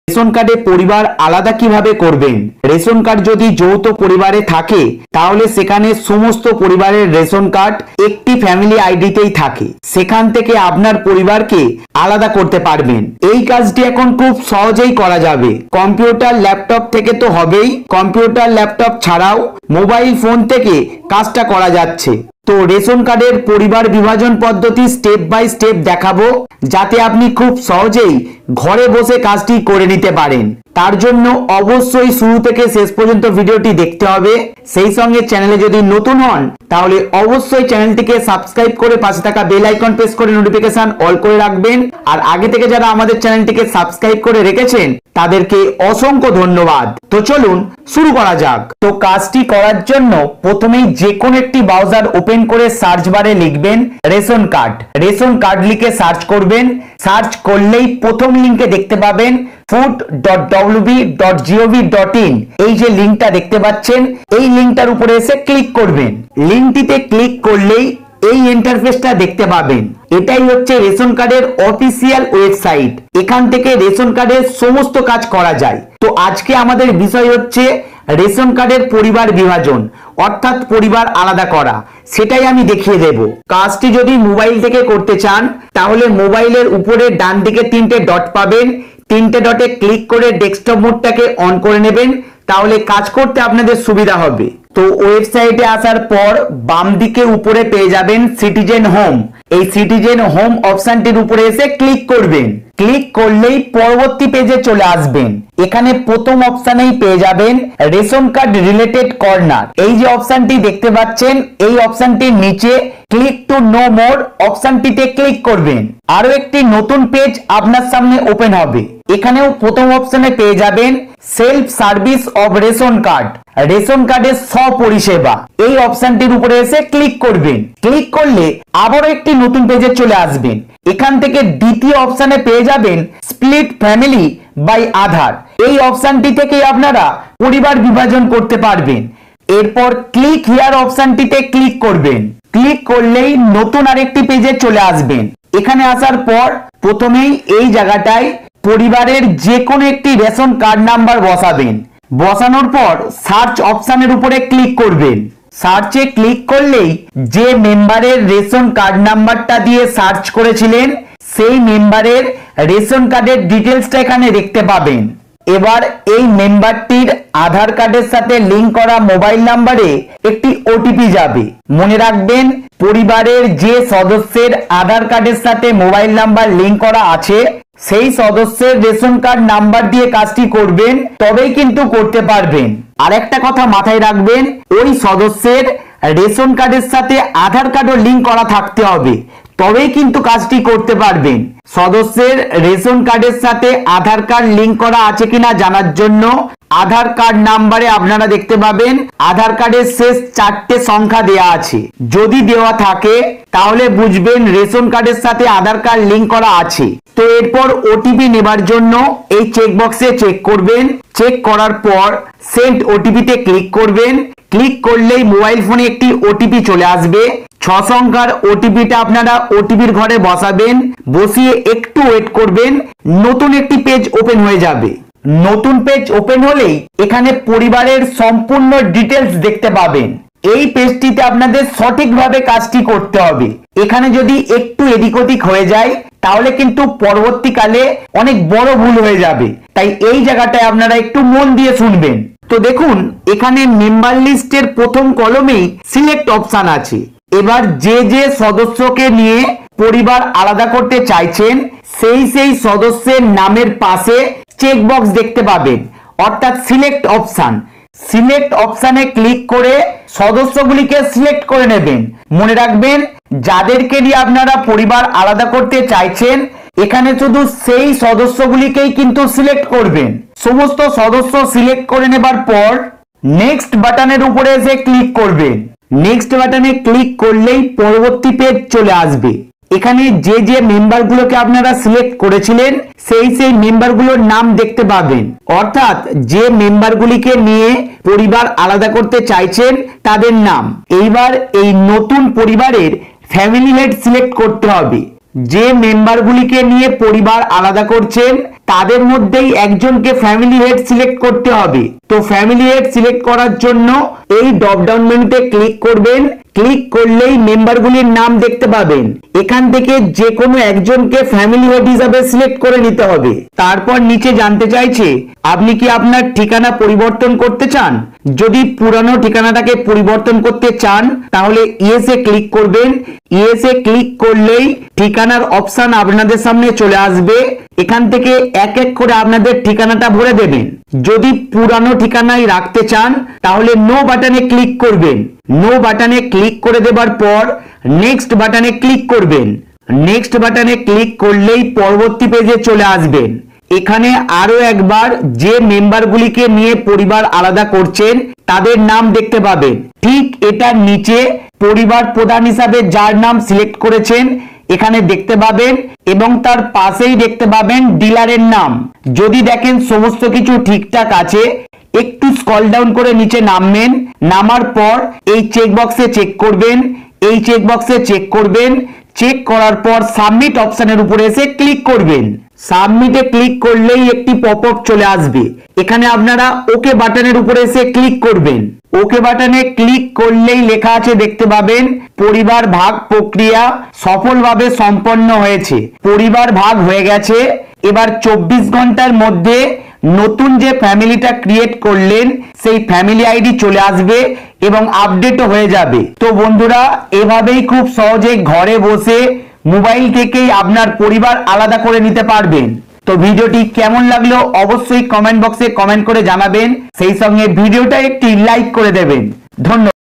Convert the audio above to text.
Ration কার্ডে পরিবার আলাদা কিভাবে করবেন। রেশন কার্ড যদি যৌথ পরিবারে থাকে তাহলে সেখানে সমস্ত পরিবারের রেশন কার্ড একটি ফ্যামিলি আইডিতেই থাকে, সেখান থেকে আপনার পরিবারকে আলাদা করতে পারবেন। এই কাজটি এখন খুব সহজেই করা যাবে। কম্পিউটার ল্যাপটপ থেকে তো হবেই, কম্পিউটার ল্যাপটপ ছাড়াও মোবাইল ফোন থেকে কাজটা করা যাচ্ছে। তো রেশন কার্ডের পরিবার বিভাজন পদ্ধতি স্টেপ বাই স্টেপ দেখাবো, যাতে আপনি খুব সহজেই ঘরে বসে কাজটি করে নিতে পারেন। তার জন্য অবশ্যই শুরু থেকে শেষ পর্যন্ত ভিডিওটি দেখতে হবে। সেই সঙ্গে চ্যানেলে যদি নতুন হন তাহলে অবশ্যই চ্যানেলটিকে সাবস্ক্রাইব করে পাশে থাকা বেল আইকন প্রেস করে নোটিফিকেশন অল করে রাখবেন। আর আগে থেকে যারা আমাদের চ্যানেলটিকে সাবস্ক্রাইব করে রেখেছেন তাদেরকে অসংখ্য ধন্যবাদ। তো চলুন শুরু করা যাক। তো কাজটি করার জন্য প্রথমেই যে কোনো একটি ব্রাউজার ওপেন করে সার্চ বারে লিখবেন রেশন কার্ড। রেশন কার্ড লিখে সার্চ করবেন। সার্চ করলেই প্রথম লিঙ্কে দেখতে পাবেন food.wb.gov.in। এই যে লিঙ্কটা দেখতে পাচ্ছেন, এই লিঙ্কটার উপরে এসে ক্লিক করবেন। লিঙ্কটিতে ক্লিক করলেই এই ইন্টারফেসটা দেখতে পাবেন। এটাই হচ্ছে রেশন কার্ডের অফিসিয়াল ওয়েবসাইট। এখান থেকে রেশন কার্ডের সমস্ত কাজ করা যায়। তো আজকে আমাদের বিষয় হচ্ছে রেশন কার্ডের পরিবার বিভাজন, অর্থাৎ পরিবার আলাদা করা। সেটাই আমি দেখিয়ে দেব। কাজটি যদি মোবাইল থেকে করতে চান তাহলে মোবাইলের উপরে ডান দিকে 3টে ডট পাবেন। 3টে ডটে ক্লিক করে ডেস্কটপ মোডটাকে অন করে নেবেন, তাহলে কাজ করতে আপনাদের সুবিধা হবে। তো ওয়েবসাইটে আসার পর বাম দিকে উপরে পেয়ে যাবেন সিটিজেন হোম। এই সিটিজেন হোম অপশনটির উপরে এসে ক্লিক করবেন। ক্লিক করলেই পরবর্তী পেজে চলে আসবেন। এখানে প্রথম অপশনেই পেয়ে যাবেন রেশন কার্ড রিলেটেড কর্নার। এই যে অপশনটি দেখতে পাচ্ছেন, এই অপশনটির নিচে ক্লিক টু নো মোর অপশনটিতে ক্লিক করবেন। আরো একটি নতুন পেজ আপনার সামনে ওপেন হবে। এখানেও প্রথম অপশনে পেয়ে যাবেন self service of ration card, ration কার্ডের স্ব-পরিষেবা। এই অপশনটির উপরে এসে ক্লিক করবেন। ক্লিক করলে আবারও একটি নতুন পেজে চলে আসবেন। এখান থেকে দ্বিতীয় অপশনে পেয়ে যাবেন স্প্লিট ফ্যামিলি বাই আধার। এই অপশনটি থেকে আপনারা পরিবার বিভাজন করতে পারবেন। এরপর ক্লিক হিয়ার অপশনটিতে ক্লিক করবেন। ক্লিক করলেই নতুন আরেকটি পেজে চলে আসবেন। এখানে আসার পর প্রথমেই এই জায়গাটায় পরিবারের যে কোনো একটি রেশন কার্ড নাম্বার বসাবেন। বসানোর পর সার্চ অপশনের উপরে ক্লিক করবেন। সার্চে ক্লিক করলেই যে মেম্বারের রেশন কার্ড নাম্বারটা দিয়ে সার্চ করেছিলেন সেই মেম্বারের রেশন কার্ডের ডিটেলসটা এখানে দেখতে পাবেন। এবার এই মেম্বারটির আধার কার্ডের সাথে লিংক করা মোবাইল নাম্বারে একটি ওটিপি যাবে। মনে রাখবেন, পরিবারের যে সদস্যের আধার কার্ডের সাথে মোবাইল নাম্বার লিংক করা আছে সেই সদস্যের রেশন কার্ড নাম্বার দিয়ে কাজটি করবেন, তবেই কিন্তু করতে পারবেন। আর একটা কথা মাথায় রাখবেন, ওই সদস্যের রেশন কার্ডের সাথে আধার কার্ডও লিংক করা থাকতে হবে, তবেই কিন্তু কাজটি করতে পারবেন। সদস্যের রেশন কার্ডের সাথে আধার কার্ড লিংক করা আছে কিনা জানার জন্য আধার কার্ড নাম্বারে আপনারা দেখতে পাবেন আধার কার্ডের শেষ 4টে সংখ্যা দেয়া আছে। যদি দেওয়া থাকে তাহলে বুঝবেন রেশন কার্ডের সাথে আধার কার্ড লিংক করা আছে। তো এরপর ওটিপি নেবার জন্য এই চেকবক্সে চেক করবেন। চেক করার পর সেন্ড ওটিপিতে ক্লিক করবেন। ক্লিক করলেই মোবাইল ফোনে একটি ওটিপি চলে আসবে। 6 সংখ্যার ওটিপিটা আপনারা ওটিপির ঘরে বসাবেন। বসিয়ে একটু ওয়েট করবেন, নতুন একটি পেজ ওপেন হয়ে যাবে। নতুন পেজ ওপেন হলেই এখানে পরিবারের সম্পূর্ণ ডিটেলস দেখতে পাবেন। এই পেজটিতে আপনাদের সঠিকভাবে কাজটি করতে হবে। এখানে যদি একটু এদিক ওদিক হয়ে যায় তাহলে কিন্তু পরবর্তীকালে অনেক বড় ভুল হয়ে যাবে। তাই এই জায়গাটায় আপনারা একটু মন দিয়ে শুনবেন। তো দেখুন, এখানে মেম্বার লিস্টের প্রথম কলমেই সিলেক্ট অপশন আছে। এবার যে যে সদস্যকে নিয়ে পরিবার আলাদা করতে চাইছেন সেই সদস্যের নামের পাশে চেকবক্স দেখতে পাবেন, অর্থাৎ সিলেক্ট অপশন। সিলেক্ট অপশনে ক্লিক করে সদস্যগুলিকে সিলেক্ট করে নেবেন। মনে রাখবেন, যাদেরকে নিয়ে আপনারা পরিবার আলাদা করতে চাইছেন এখানে শুধু সেই সদস্যগুলিকেই কিন্তু সিলেক্ট করবেন। সমস্ত সদস্য সিলেক্ট করে নেবার পর নেক্সট বাটনের উপরে এসে ক্লিক করবেন। নেক্সট বাটনে ক্লিক করলেই পরবর্তী পেজ চলে আসবে। এখানে যে যে মেম্বারগুলোকে আপনারা সিলেক্ট করেছিলেন সেই মেম্বারগুলোর নাম দেখতে পাবেন, অর্থাৎ যে মেম্বারগুলিকে নিয়ে পরিবার আলাদা করতে চাইছেন তাদের নাম। এইবার এই নতুন পরিবারের ফ্যামিলি হেড সিলেক্ট করতে হবে। যে মেম্বারগুলিকে নিয়ে পরিবার আলাদা করছেন তাদের মধ্যেই একজনকে ফ্যামিলি হেড সিলেক্ট করতে হবে। তো ফ্যামিলি হেড সিলেক্ট করার জন্য এই ড্রপ ডাউন মেনুতে ক্লিক করবেন। ক্লিক করলেই মেম্বারগুলির নাম দেখতে পাবেন। এখান থেকে যে কোনো একজনকে ফ্যামিলি হেড হিসাবে সিলেক্ট করে নিতে হবে। তারপর নিচে জানতে চাইছে আপনি কি আপনার ঠিকানা পরিবর্তন করতে চান। যদি পুরানো ঠিকানাটাকে পরিবর্তন করতে চান তাহলে ইয়েস এ ক্লিক করবেন। ইয়েস এ ক্লিক করলেই ঠিকানার অপশন আপনাদের সামনে চলে আসবে। এখান থেকে এক এক করে আপনাদের ঠিকানাটা ভরে দেবেন। যদি পুরানো ঠিকানায় রাখতে চান তাহলে নো বাটনে ক্লিক করবেন। নো বাটনে ক্লিক করে দেবার পর নেক্সট বাটনে ক্লিক করবেন। নেক্সট বাটনে ক্লিক করলেই পরবর্তী পেজে চলে আসবেন। এখানে আরো একবার যে মেম্বারগুলিকে নিয়ে পরিবার আলাদা করছেন তাদের নাম দেখতে পাবেন। ঠিক এটার নিচে পরিবার প্রধান হিসাবে যার নাম সিলেক্ট করেছেন এখানে দেখতে পাবেন এবং তার পাশেই দেখতে পাবেন ডিলারের নাম। যদি দেখেন সমস্ত কিছু ঠিকঠাক আছে একটু স্ক্রল ডাউন করে নিচে নামবেন। নামার পর এই চেক বক্সে চেক করবেন। এই চেক বক্সে চেক করবেন। চেক করার পর সাবমিট অপশনের উপরে এসে ক্লিক করবেন। সাবমিটে ক্লিক করলেই একটি পপআপ চলে আসবে। এখানে আপনারা ওকে বাটনের উপরে এসে ক্লিক করবেন। ওকে বাটনে ক্লিক করলেই লেখা আছে দেখতে পাবেন পরিবার ভাগ প্রক্রিয়া সফলভাবে সম্পন্ন হয়েছে। পরিবার ভাগ হয়ে গেছে। এবার 24 ঘন্টার মধ্যে নতুন যে ফ্যামিলিটা ক্রিয়েট করলেন সেই ফ্যামিলি আইডি চলে আসবে এবং আপডেটও হয়ে যাবে। তো বন্ধুরা এভাবেই খুব সহজে ঘরে বসে মোবাইল থেকেই আপনার পরিবার আলাদা করে নিতে পারবেন। তো ভিডিওটি কেমন লাগলো অবশ্যই কমেন্ট বক্সে কমেন্ট করে জানাবেন। সেই সঙ্গে ভিডিওটা একটি লাইক করে দেবেন। ধন্যবাদ।